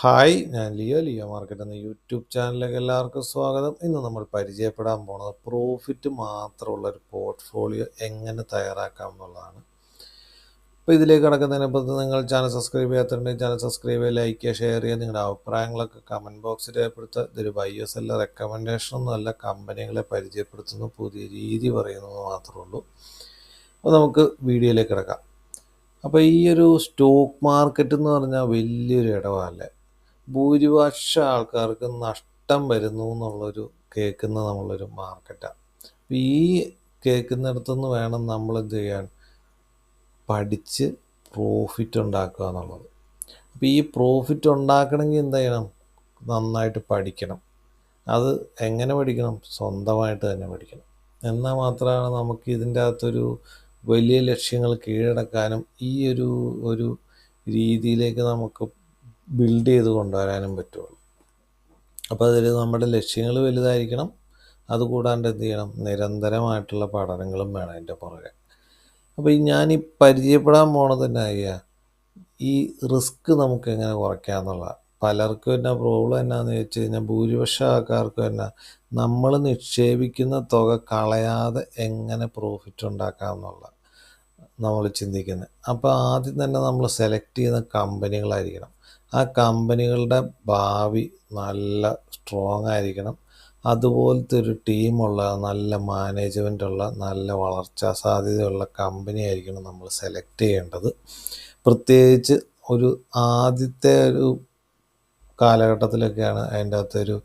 Hi, ഞാൻ Leo market എന്ന YouTube ചാനലിലേക്ക് എല്ലാവർക്കും സ്വാഗതം. ഇന്ന് നമ്മൾ പരിചയപ്പെടാൻ പോണത് പ്രോഫിറ്റ് മാത്രമുള്ള ഒരു പോർട്ട്ഫോളിയോ എങ്ങനെ തയ്യാറാക്കാം എന്നുള്ളതാണ്. അപ്പോൾ ഇതിലേക്ക് കടക്കുന്നതിന് മുമ്പ് നിങ്ങൾ ചാനൽ സബ്സ്ക്രൈബ് ചെയ്യാത്തുണ്ടെങ്കിൽ ചാനൽ സബ്സ്ക്രൈബ് ചെയ്യുക, ലൈക്ക് ചെയ്യുക, ഷെയർ ചെയ്യുക. നിങ്ങളുടെ അഭിപ്രായങ്ങളൊക്കെ കമൻറ്റ് ബോക്സിൽ രേഖപ്പെടുത്തുക. ഇതൊരു ബയ്യേഴ്സ് അല്ല, റെക്കമെൻഡേഷനൊന്നും അല്ല, കമ്പനികളെ പരിചയപ്പെടുത്തുന്നു, പുതിയ രീതി പറയുന്നത് മാത്രമേ ഉള്ളൂ. അപ്പോൾ നമുക്ക് വീഡിയോയിലേക്ക് കിടക്കാം. അപ്പോൾ ഈ ഒരു സ്റ്റോക്ക് മാർക്കറ്റ് എന്ന് പറഞ്ഞാൽ വലിയൊരു ഇടവല്ലേ. ഭൂരിപക്ഷ ആൾക്കാർക്ക് നഷ്ടം വരുന്നു എന്നുള്ളൊരു കേൾക്കുന്ന നമ്മളൊരു മാർക്കറ്റാണ്. അപ്പോൾ ഈ കേൾക്കുന്നിടത്തുനിന്ന് വേണം നമ്മൾ എന്ത് ചെയ്യാൻ, പഠിച്ച് പ്രോഫിറ്റ് ഉണ്ടാക്കുക എന്നുള്ളത്. അപ്പോൾ ഈ പ്രോഫിറ്റ് ഉണ്ടാക്കണമെങ്കിൽ എന്ത് ചെയ്യണം, നന്നായിട്ട് പഠിക്കണം. അത് എങ്ങനെ പഠിക്കണം? സ്വന്തമായിട്ട് തന്നെ പഠിക്കണം. എന്നാൽ മാത്രമാണ് നമുക്ക് ഇതിൻ്റെ അകത്തൊരു വലിയ ലക്ഷ്യങ്ങൾ കീഴടക്കാനും ഈ ഒരു രീതിയിലേക്ക് നമുക്ക് ബിൽഡ് ചെയ്ത് കൊണ്ടുവരാനും പറ്റുള്ളൂ. അപ്പോൾ അതിൽ നമ്മുടെ ലക്ഷ്യങ്ങൾ വലുതായിരിക്കണം. അതുകൂടാണ്ട് എന്ത് ചെയ്യണം, നിരന്തരമായിട്ടുള്ള പഠനങ്ങളും വേണം അതിൻ്റെ പുറകെ. അപ്പോൾ ഞാൻ ഈ പരിചയപ്പെടാൻ പോണത് തന്നെ ഈ റിസ്ക് നമുക്ക് എങ്ങനെ കുറയ്ക്കാം എന്നുള്ളതാണ്. പലർക്കും എന്നാ പ്രോബ്ലം എന്നാന്ന് ചോദിച്ചു കഴിഞ്ഞാൽ, ഭൂരിപക്ഷ ആൾക്കാർക്കും എന്നാ, നമ്മൾ നിക്ഷേപിക്കുന്ന തുക കളയാതെ എങ്ങനെ പ്രോഫിറ്റ് ഉണ്ടാക്കാം എന്നുള്ള നമ്മൾ ചിന്തിക്കുന്നത്. അപ്പോൾ ആദ്യം തന്നെ നമ്മൾ സെലക്ട് ചെയ്യുന്ന കമ്പനികളായിരിക്കണം. ആ കമ്പനികളുടെ ഭാവി നല്ല സ്ട്രോങ് ആയിരിക്കണം. അതുപോലത്തെ ഒരു ടീമുള്ള, നല്ല മാനേജ്മെൻറ്റുള്ള, നല്ല വളർച്ചാ സാധ്യതയുള്ള കമ്പനി ആയിരിക്കണം നമ്മൾ സെലക്ട് ചെയ്യേണ്ടത്. പ്രത്യേകിച്ച് ഒരു ആദ്യത്തെ ഒരു കാലഘട്ടത്തിലൊക്കെയാണ് അതിൻ്റെ അകത്തൊരു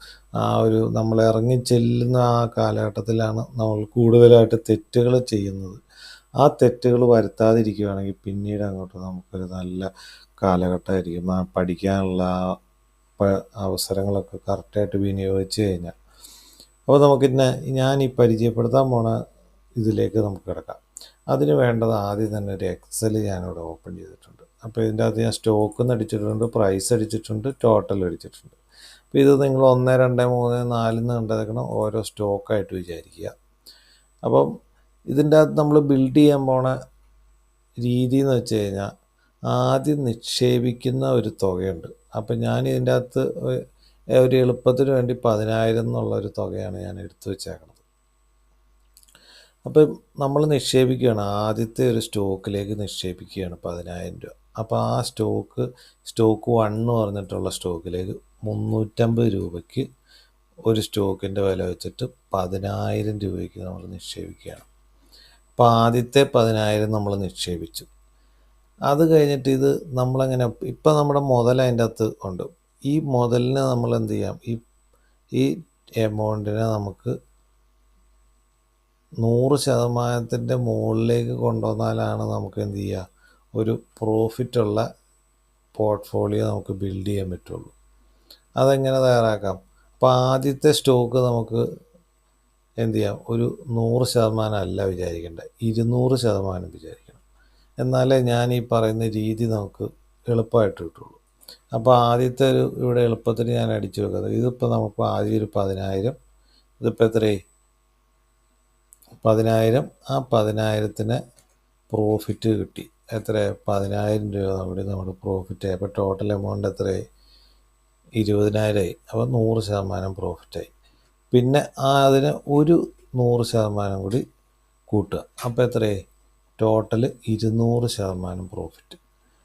നമ്മൾ ഇറങ്ങി ചെല്ലുന്ന ആ കാലഘട്ടത്തിലാണ് നമ്മൾ കൂടുതലായിട്ട് തെറ്റുകൾ ചെയ്യുന്നത്. ആ തെറ്റുകൾ വരുത്താതിരിക്കുകയാണെങ്കിൽ പിന്നീട് അങ്ങോട്ട് നമുക്കൊരു നല്ല കാലഘട്ടമായിരിക്കും. പഠിക്കാനുള്ള അവസരങ്ങളൊക്കെ കറക്റ്റായിട്ട് വിനിയോഗിച്ച് കഴിഞ്ഞാൽ. അപ്പോൾ നമുക്കിന്നെ ഞാൻ ഈ പരിചയപ്പെടുത്താൻ പോണ ഇതിലേക്ക് നമുക്ക് കിടക്കാം. അതിന് വേണ്ടത് ആദ്യം തന്നെ ഒരു എക്സൽ ഞാനിവിടെ ഓപ്പൺ ചെയ്തിട്ടുണ്ട്. അപ്പോൾ ഇതിൻ്റെ അകത്ത് ഞാൻ സ്റ്റോക്ക് അടിച്ചിട്ടുണ്ട്, പ്രൈസ് അടിച്ചിട്ടുണ്ട്, ടോട്ടൽ അടിച്ചിട്ടുണ്ട്. അപ്പോൾ ഇത് നിങ്ങൾ 1, 2, 3, 4 കണ്ടേക്കണം, ഓരോ സ്റ്റോക്കായിട്ട് വിചാരിക്കുക. അപ്പം ഇതിൻ്റെ അകത്ത് നമ്മൾ ബിൽഡ് ചെയ്യാൻ പോണ രീതി എന്ന് വെച്ച് കഴിഞ്ഞാൽ, ആദ്യം നിക്ഷേപിക്കുന്ന ഒരു തുകയുണ്ട്. അപ്പം ഞാൻ ഇതിൻ്റെ അകത്ത് ഒരു എളുപ്പത്തിന് വേണ്ടി 10,000 എന്നുള്ളൊരു തുകയാണ് ഞാൻ എടുത്തു വെച്ചേക്കുന്നത്. അപ്പം നമ്മൾ നിക്ഷേപിക്കുകയാണ്, ആദ്യത്തെ ഒരു സ്റ്റോക്കിലേക്ക് നിക്ഷേപിക്കുകയാണ് 10,000 രൂപ. അപ്പോൾ ആ സ്റ്റോക്ക് 1 എന്ന് പറഞ്ഞിട്ടുള്ള സ്റ്റോക്കിലേക്ക് 350 രൂപയ്ക്ക് ഒരു സ്റ്റോക്കിൻ്റെ വില വെച്ചിട്ട് 10,000 രൂപയ്ക്ക് നമ്മൾ നിക്ഷേപിക്കുകയാണ്. അപ്പോൾ ആദ്യത്തെ 10,000 നമ്മൾ നിക്ഷേപിച്ചു. അത് കഴിഞ്ഞിട്ട് ഇത് നമ്മളെങ്ങനെ, ഇപ്പം നമ്മുടെ മുതൽ അതിൻ്റെ അകത്ത് ഉണ്ട്. ഈ മുതലിനെ നമ്മൾ എന്ത് ചെയ്യാം, ഈ എമൗണ്ടിനെ നമുക്ക് 100% മുകളിലേക്ക് കൊണ്ടുവന്നാലാണ് നമുക്ക് എന്ത് ചെയ്യുക, ഒരു പ്രോഫിറ്റുള്ള പോർട്ട്ഫോളിയോ നമുക്ക് ബിൽഡ് ചെയ്യാൻ പറ്റുള്ളൂ. അതെങ്ങനെ തയ്യാറാക്കാം? അപ്പോൾ ആദ്യത്തെ സ്റ്റോക്ക് നമുക്ക് എന്ത് ചെയ്യാം, ഒരു 100% അല്ല വിചാരിക്കേണ്ടത്, 200% വിചാരിക്കണം. എന്നാലേ ഞാൻ ഈ പറയുന്ന രീതി നമുക്ക് എളുപ്പമായിട്ട് കിട്ടുള്ളൂ. അപ്പോൾ ആദ്യത്തെ ഇവിടെ എളുപ്പത്തിന് ഞാൻ അടിച്ചു വെക്കുന്നത്, ഇതിപ്പോൾ നമുക്ക് ആദ്യം ഒരു 10,000, ഇതിപ്പോൾ എത്രയായി, 10,000. ആ 10,000-ന് പ്രോഫിറ്റ് കിട്ടി. എത്ര, 10,000 രൂപ അവിടെ നമ്മുടെ പ്രോഫിറ്റ് ആയി. അപ്പോൾ ടോട്ടൽ എമൗണ്ട് എത്രയായി, 20,000 ആയി. അപ്പോൾ 100% പ്രോഫിറ്റായി. പിന്നെ അതിന് ഒരു 100% കൂടി കൂട്ടുക. അപ്പോൾ എത്രയായി, ടോട്ടൽ 200% പ്രോഫിറ്റ്.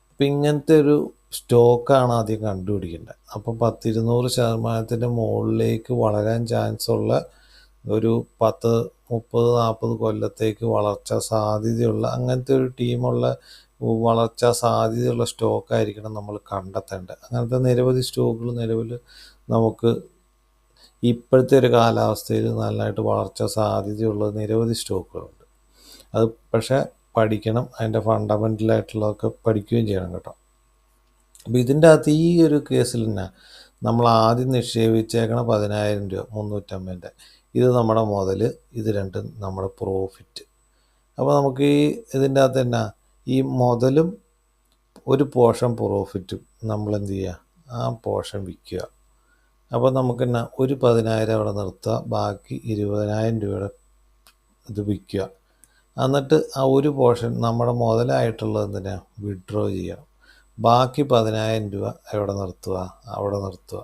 അപ്പം ഇങ്ങനത്തെ ഒരു സ്റ്റോക്കാണ് ആദ്യം കണ്ടുപിടിക്കേണ്ടത്. അപ്പം 200% മുകളിലേക്ക് വളരാൻ ചാൻസ് ഉള്ള ഒരു 10, 30, 40 കൊല്ലത്തേക്ക് വളർച്ചാ സാധ്യതയുള്ള അങ്ങനത്തെ ഒരു ടീമുള്ള, വളർച്ചാ സാധ്യതയുള്ള സ്റ്റോക്കായിരിക്കണം നമ്മൾ കണ്ടെത്തേണ്ടത്. അങ്ങനത്തെ നിരവധി സ്റ്റോക്കുകൾ നിലവിൽ നമുക്ക് ഇപ്പോഴത്തെ ഒരു കാലാവസ്ഥയിൽ നല്ലതായിട്ട് വളർച്ചാ സാധ്യതയുള്ള നിരവധി സ്റ്റോക്കുകളുണ്ട്. അത് പക്ഷേ പഠിക്കണം, അതിൻ്റെ ഫണ്ടമെൻ്റലായിട്ടുള്ളതൊക്കെ പഠിക്കുകയും ചെയ്യണം കേട്ടോ. അപ്പോൾ ഇതിൻ്റെ അകത്ത് ഈ ഒരു കേസിൽ തന്നെ നമ്മൾ ആദ്യം നിക്ഷേപിച്ചേക്കണ 10,000 രൂപ 350, ഇത് നമ്മുടെ മുതൽ, ഇത് രണ്ടും നമ്മുടെ പ്രോഫിറ്റ്. അപ്പോൾ നമുക്ക് ഇതിൻ്റെ അകത്ത് തന്നെ ഈ മുതലും ഒരു പോർഷൻ പ്രോഫിറ്റും നമ്മൾ എന്ത് ചെയ്യുക, ആ പോർഷൻ വിൽക്കുക. അപ്പോൾ നമുക്ക് തന്നെ ഒരു 10,000 അവിടെ നിർത്തുക, ബാക്കി 20,000 രൂപയുടെ ഇത് വിൽക്കുക. എന്നിട്ട് ആ ഒരു പോർഷൻ നമ്മുടെ മുതലായിട്ടുള്ളത് എന്തിനാ, വിഡ്രോ ചെയ്യണം. ബാക്കി 10,000 രൂപ എവിടെ നിർത്തുക? അവിടെ നിർത്തുക.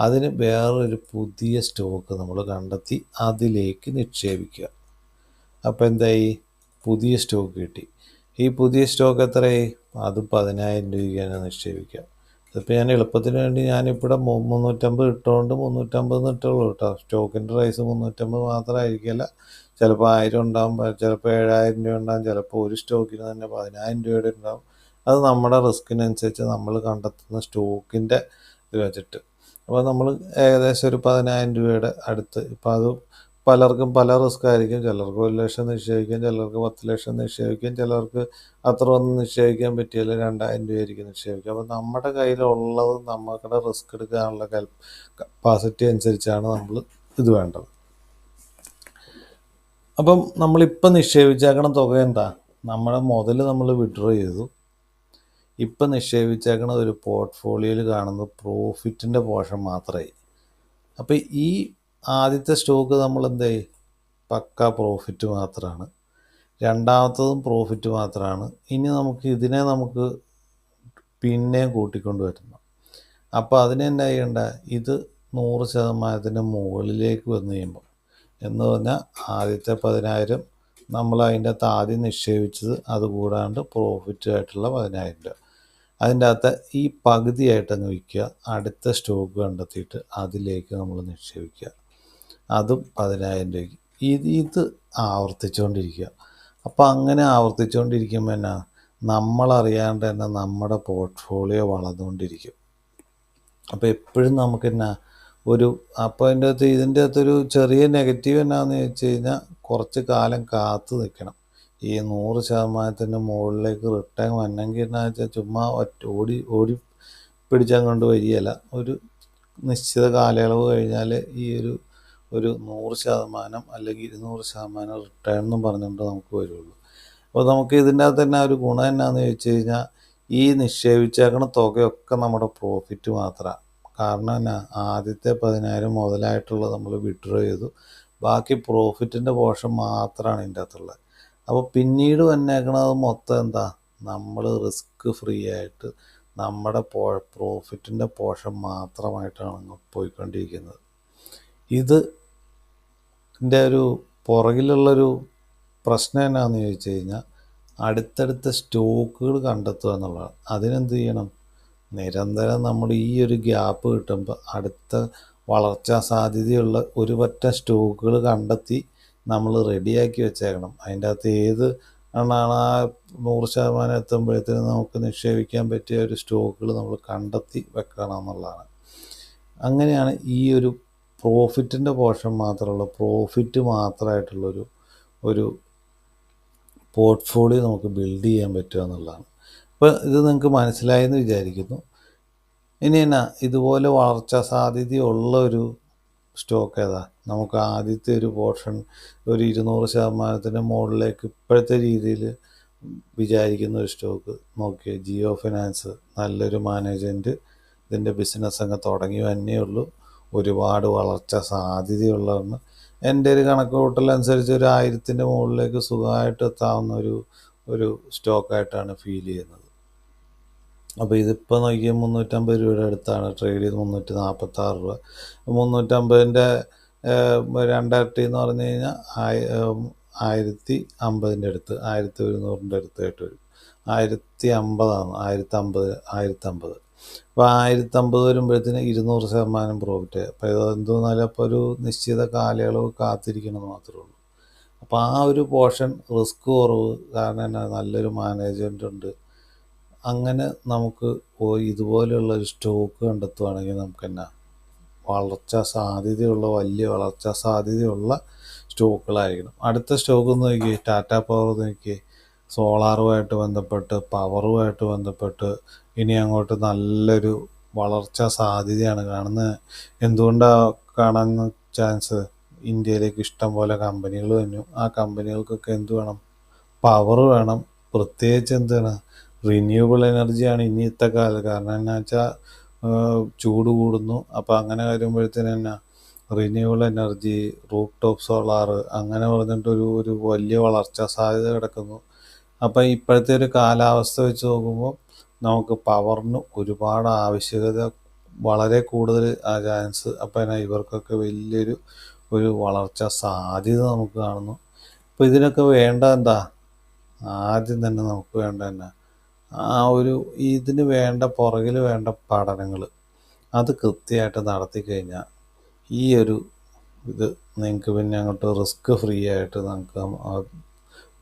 അതിന് വേറൊരു പുതിയ സ്റ്റോക്ക് നമ്മൾ കണ്ടെത്തി അതിലേക്ക് നിക്ഷേപിക്കുക. അപ്പോൾ എന്തായി? പുതിയ സ്റ്റോക്ക് കിട്ടി. ഈ പുതിയ സ്റ്റോക്ക് എത്രയായി? അത് 10,000 രൂപയ്ക്കാണ് നിക്ഷേപിക്കുക. ഇതിപ്പോൾ ഞാൻ എളുപ്പത്തിന് വേണ്ടി ഞാനിവിടെ 350 ഇട്ടുകൊണ്ട് 350 ഇട്ടുള്ളൂ കേട്ടോ. സ്റ്റോക്കിൻ്റെ പ്രൈസ് 350 മാത്രമായിരിക്കില്ല. ചിലപ്പോൾ 1000 ഉണ്ടാകും, ചിലപ്പോൾ 7,000 രൂപ ഉണ്ടാകും, ചിലപ്പോൾ ഒരു സ്റ്റോക്കിന് തന്നെ 10,000 രൂപയുടെ ഉണ്ടാകും. അത് നമ്മുടെ റിസ്കിനനുസരിച്ച് നമ്മൾ കണ്ടെത്തുന്ന സ്റ്റോക്കിൻ്റെ ഇത് വെച്ചിട്ട്. അപ്പോൾ നമ്മൾ ഏകദേശം ഒരു 10,000 രൂപയുടെ അടുത്ത്, ഇപ്പോൾ അത് പലർക്കും പല റിസ്ക് ആയിരിക്കും. ചിലർക്ക് 1 ലക്ഷം നിക്ഷേപിക്കാം, ചിലർക്ക് 10 ലക്ഷം നിക്ഷേപിക്കാം, ചിലർക്ക് അത്ര ഒന്നും നിക്ഷേപിക്കാൻ പറ്റിയില്ല 2,000 രൂപയായിരിക്കും നിക്ഷേപിക്കുക. അപ്പോൾ നമ്മുടെ കയ്യിലുള്ളത് നമ്മുടെ റിസ്ക് എടുക്കാനുള്ള കപ്പാസിറ്റി അനുസരിച്ചാണ് നമ്മൾ ഇത് വേണ്ടത്. അപ്പം നമ്മളിപ്പം നിക്ഷേപിച്ചേക്കണ തുക എന്താ? നമ്മുടെ മുതൽ നമ്മൾ വിഡ്രോ ചെയ്തു. ഇപ്പം നിക്ഷേപിച്ചേക്കണ ഒരു പോർട്ട്ഫോളിയോയിൽ കാണുന്നത് പ്രോഫിറ്റിൻ്റെ പോർഷൻ മാത്രമായി. അപ്പോൾ ഈ ആദ്യത്തെ സ്റ്റോക്ക് നമ്മൾ എന്തായി? പക്ക പ്രോഫിറ്റ് മാത്രമാണ്. രണ്ടാമത്തതും പ്രോഫിറ്റ് മാത്രമാണ്. ഇനി ഇതിനെ നമുക്ക് പിന്നെയും കൂട്ടിക്കൊണ്ട് വരണം. അപ്പോൾ അതിന് എന്നാ ചെയ്യണ്ട? ഇത് 100% മുകളിലേക്ക് വന്നു കഴിയുമ്പോൾ, എന്ന് പറഞ്ഞാൽ ആദ്യത്തെ 10,000 നമ്മൾ അതിൻ്റെ അകത്ത് ആദ്യം നിക്ഷേപിച്ചത്, അതുകൂടാണ്ട് പ്രോഫിറ്റായിട്ടുള്ള 10,000 രൂപ അതിൻ്റെ അകത്ത് ഈ പകുതിയായിട്ടങ്ങ് വിൽക്കുക. അടുത്ത സ്റ്റോക്ക് കണ്ടെത്തിയിട്ട് അതിലേക്ക് നമ്മൾ നിക്ഷേപിക്കുക. അതും 10,000 രൂപയ്ക്ക്. ഇത് ആവർത്തിച്ചുകൊണ്ടിരിക്കുക. അപ്പോൾ അങ്ങനെ ആവർത്തിച്ചുകൊണ്ടിരിക്കുമ്പോൾ എന്നാ നമ്മളറിയാണ്ട് തന്നെ നമ്മുടെ പോർട്ട്ഫോളിയോ വളർന്നുകൊണ്ടിരിക്കും. അപ്പോൾ എപ്പോഴും നമുക്ക് അപ്പോൾ ഇതിൻ്റെ അകത്തൊരു ചെറിയ നെഗറ്റീവ് എന്നാന്ന് വെച്ച് കഴിഞ്ഞാൽ കുറച്ച് കാലം കാത്തു നിൽക്കണം. ഈ 100% മുകളിലേക്ക് റിട്ടേൺ വന്നെങ്കിൽ എന്നാ വെച്ചാൽ ചുമ്മാ ഓടി പിടിച്ചങ്ങോട്ട് വരികയില്ല. ഒരു നിശ്ചിത കാലയളവ് കഴിഞ്ഞാൽ ഈ ഒരു 100% അല്ലെങ്കിൽ 200% റിട്ടേൺ എന്നും പറഞ്ഞുകൊണ്ട് നമുക്ക് വരുള്ളൂ. അപ്പോൾ നമുക്ക് ഇതിൻ്റെ അകത്ത് തന്നെ ഒരു ഗുണം എന്നാന്ന് ചോദിച്ചു കഴിഞ്ഞാൽ ഈ നിക്ഷേപിച്ചേക്കണ തുകയൊക്കെ നമ്മുടെ പ്രോഫിറ്റ് മാത്രമാണ്. കാരണം എന്നാ, ആദ്യത്തെ 10,000 മുതലായിട്ടുള്ളത് നമ്മൾ വിഡ്രോ ചെയ്തു. ബാക്കി പ്രോഫിറ്റിൻ്റെ പോർഷൻ മാത്രമാണ് ഇതിൻ്റെ അകത്തുള്ളത്. അപ്പോൾ പിന്നീട് വന്നേക്കണത് മൊത്തം എന്താ? നമ്മൾ റിസ്ക് ഫ്രീ ആയിട്ട് നമ്മുടെ പ്രോഫിറ്റിൻ്റെ പോർഷൻ മാത്രമായിട്ടാണ് പോയിക്കൊണ്ടിരിക്കുന്നത്. ഇതിൻ്റെ ഒരു പുറകിലുള്ളൊരു പ്രശ്നം എന്നാന്ന് ചോദിച്ചു കഴിഞ്ഞാൽ അടുത്തടുത്ത സ്റ്റോക്കുകൾ കണ്ടെത്തുക എന്നുള്ളതാണ്. അതിനെന്ത് ചെയ്യണം? നിരന്തരം നമ്മൾ ഈ ഒരു ഗ്യാപ്പ് കിട്ടുമ്പോൾ അടുത്ത വളർച്ചാ സാധ്യതയുള്ള ഒരു പറ്റം സ്റ്റോക്കുകൾ കണ്ടെത്തി നമ്മൾ റെഡിയാക്കി വെച്ചേക്കണം. അതിൻ്റെ അകത്ത് ഏത് ആണ് ആ 100% എത്തുമ്പോഴത്തേനും നമുക്ക് നിക്ഷേപിക്കാൻ പറ്റിയ ഒരു സ്റ്റോക്കുകൾ നമ്മൾ കണ്ടെത്തി വെക്കണം എന്നുള്ളതാണ്. അങ്ങനെയാണ് ഈ ഒരു പ്രോഫിറ്റിൻ്റെ പോർഷൻ മാത്രമുള്ള പ്രോഫിറ്റ് മാത്രമായിട്ടുള്ളൊരു പോർട്ട്ഫോളിയോ നമുക്ക് ബിൽഡ് ചെയ്യാൻ പറ്റുക എന്നുള്ളതാണ്. അപ്പോൾ ഇത് നിങ്ങൾക്ക് മനസ്സിലായെന്ന് വിചാരിക്കുന്നു. ഇനി ഇതുപോലെ വളർച്ചാ സാധ്യതയുള്ള ഒരു സ്റ്റോക്ക് ഏതാ? നമുക്ക് ആദ്യത്തെ ഒരു പോർഷൻ ഒരു 200% മുകളിലേക്ക് ഇപ്പോഴത്തെ രീതിയിൽ വിചാരിക്കുന്ന ഒരു സ്റ്റോക്ക് നോക്കിയാൽ ജിയോ ഫിനാൻസ്. നല്ലൊരു മാനേജ്മെൻറ്റ്, ഇതിൻ്റെ ബിസിനസ് അങ്ങ് തുടങ്ങി തന്നേ ഉള്ളൂ. ഒരുപാട് വളർച്ച സാധ്യതയുള്ളതാണ്. എൻ്റെ ഒരു കണക്ക് കൂട്ടലനുസരിച്ച് ഒരു 1000 മുകളിലേക്ക് സുഖമായിട്ട് എത്താവുന്ന ഒരു സ്റ്റോക്കായിട്ടാണ് ഫീൽ ചെയ്യുന്നത്. അപ്പോൾ ഇതിപ്പോൾ നോക്കിയാൽ 350 രൂപയുടെ അടുത്താണ് ട്രേഡ് ചെയ്ത് 346 രൂപ. 350ൻ്റെ രണ്ടിരട്ടി എന്ന് പറഞ്ഞു കഴിഞ്ഞാൽ 1050 അടുത്ത്, 1100 അടുത്തായിട്ട് വരും. 1050 1050. അപ്പോൾ 1050 വരുമ്പോഴത്തേന് 200% പ്രോഫിറ്റ്. അപ്പോൾ ഇത് എന്തെന്നാലും അപ്പോൾ ഒരു നിശ്ചിത കാലയളവ് കാത്തിരിക്കണമെന്ന് മാത്രമേ ഉള്ളൂ. അപ്പോൾ ആ ഒരു പോർഷൻ റിസ്ക് കുറവ്, കാരണം നല്ലൊരു മാനേജ്മെൻ്റ് ഉണ്ട്. അങ്ങനെ നമുക്ക് ഇതുപോലെയുള്ളൊരു സ്റ്റോക്ക് കണ്ടെത്തുകയാണെങ്കിൽ നമുക്ക് വലിയ വളർച്ചാ സാധ്യതയുള്ള സ്റ്റോക്കുകളായിരിക്കണം. അടുത്ത സ്റ്റോക്ക് നോക്കിയേ, ടാറ്റാ പവർ നോക്കിയേ. സോളാറുമായിട്ട് ബന്ധപ്പെട്ട്, പവറുമായിട്ട് ബന്ധപ്പെട്ട് ഇനി അങ്ങോട്ട് നല്ലൊരു വളർച്ചാ സാധ്യതയാണ് കാണുന്നത്. എന്തുകൊണ്ടാണ് കാണാൻ ചാൻസ്? ഇന്ത്യയിലേക്ക് ഇഷ്ടം പോലെ കമ്പനികൾ വന്നു. ആ കമ്പനികൾക്കൊക്കെ എന്ത് വേണം? പവർ വേണം. പ്രത്യേകിച്ച് എന്താണ്? റിന്യൂവബിൾ എനർജിയാണ് ഇന്നത്തെ കാലം. കാരണം എന്നാ വെച്ചാൽ ചൂട് കൂടുന്നു. അപ്പോൾ അങ്ങനെ വരുമ്പോഴത്തേന് renewable energy, roof top solar, അങ്ങനെ പറഞ്ഞിട്ട് ഒരു വലിയ വളർച്ചാ സാധ്യത കിടക്കുന്നു. അപ്പം ഇപ്പോഴത്തെ ഒരു കാലാവസ്ഥ വെച്ച് നോക്കുമ്പോൾ നമുക്ക് പവറിന് ഒരുപാട് ആവശ്യകത വളരെ കൂടുതൽ ആ ചാൻസ്. അപ്പം എന്നാ ഇവർക്കൊക്കെ വലിയൊരു വളർച്ച സാധ്യത നമുക്ക് കാണുന്നു. അപ്പോൾ ഇതിനൊക്കെ വേണ്ട എന്താ, ആദ്യം തന്നെ നമുക്ക് വേണ്ട തന്നെ ഇതിന് വേണ്ട പുറകിൽ വേണ്ട പഠനങ്ങൾ അത് കൃത്യമായിട്ട് നടത്തി കഴിഞ്ഞാൽ ഇത് നിങ്ങൾക്ക് പിന്നെ അങ്ങോട്ട് റിസ്ക് ഫ്രീ ആയിട്ട് നമുക്ക്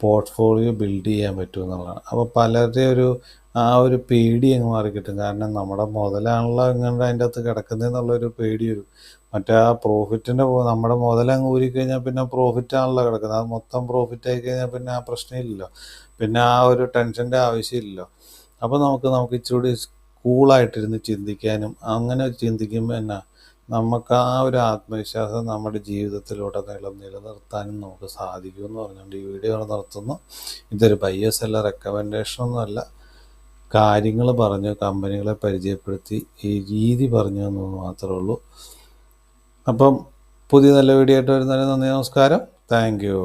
പോർട്ട്ഫോളിയോ ബിൽഡ് ചെയ്യാൻ പറ്റും എന്നുള്ളതാണ്. അപ്പോൾ പലരുടെ പേടി അങ്ങ് മാറിക്കിട്ടും. കാരണം നമ്മുടെ മുതലാണല്ലോ എങ്ങനെ അതിൻ്റെ അകത്ത് കിടക്കുന്നതെന്നുള്ളൊരു പേടി വരും. മറ്റേ ആ പ്രോഫിറ്റിൻ്റെ നമ്മുടെ മുതലങ്ങ് ഊരിക്കഴിഞ്ഞാൽ പിന്നെ പ്രോഫിറ്റാണല്ലോ കിടക്കുന്നത്. അത് മൊത്തം പ്രോഫിറ്റ് ആയി കഴിഞ്ഞാൽ പിന്നെ ആ പ്രശ്നമില്ലല്ലോ, പിന്നെ ആ ഒരു ടെൻഷൻ്റെ ആവശ്യമില്ലല്ലോ. അപ്പോൾ നമുക്ക് ഇച്ചിരി കൂളായിട്ടിരുന്ന് ചിന്തിക്കാനും അങ്ങനെ ചിന്തിക്കുമ്പോൾ എന്നാ നമുക്ക് ആ ഒരു ആത്മവിശ്വാസം നമ്മുടെ ജീവിതത്തിലുടനീളം നിലനിർത്താനും നമുക്ക് സാധിക്കുമെന്ന് പറഞ്ഞുകൊണ്ട് ഈ വീഡിയോ നിർത്തുന്നു. ഇതൊരു ബയ്യർ സെല്ലർ റെക്കമെൻഡേഷനൊന്നുമല്ല, കാര്യങ്ങൾ പറഞ്ഞു, കമ്പനികളെ പരിചയപ്പെടുത്തി ഈ രീതി പറഞ്ഞു എന്ന് മാത്രമേ ഉള്ളൂ. അപ്പം പുതിയ നല്ല വീഡിയോ ആയിട്ട് വരുന്നതിന് നന്ദി, നമസ്കാരം, താങ്ക് യു.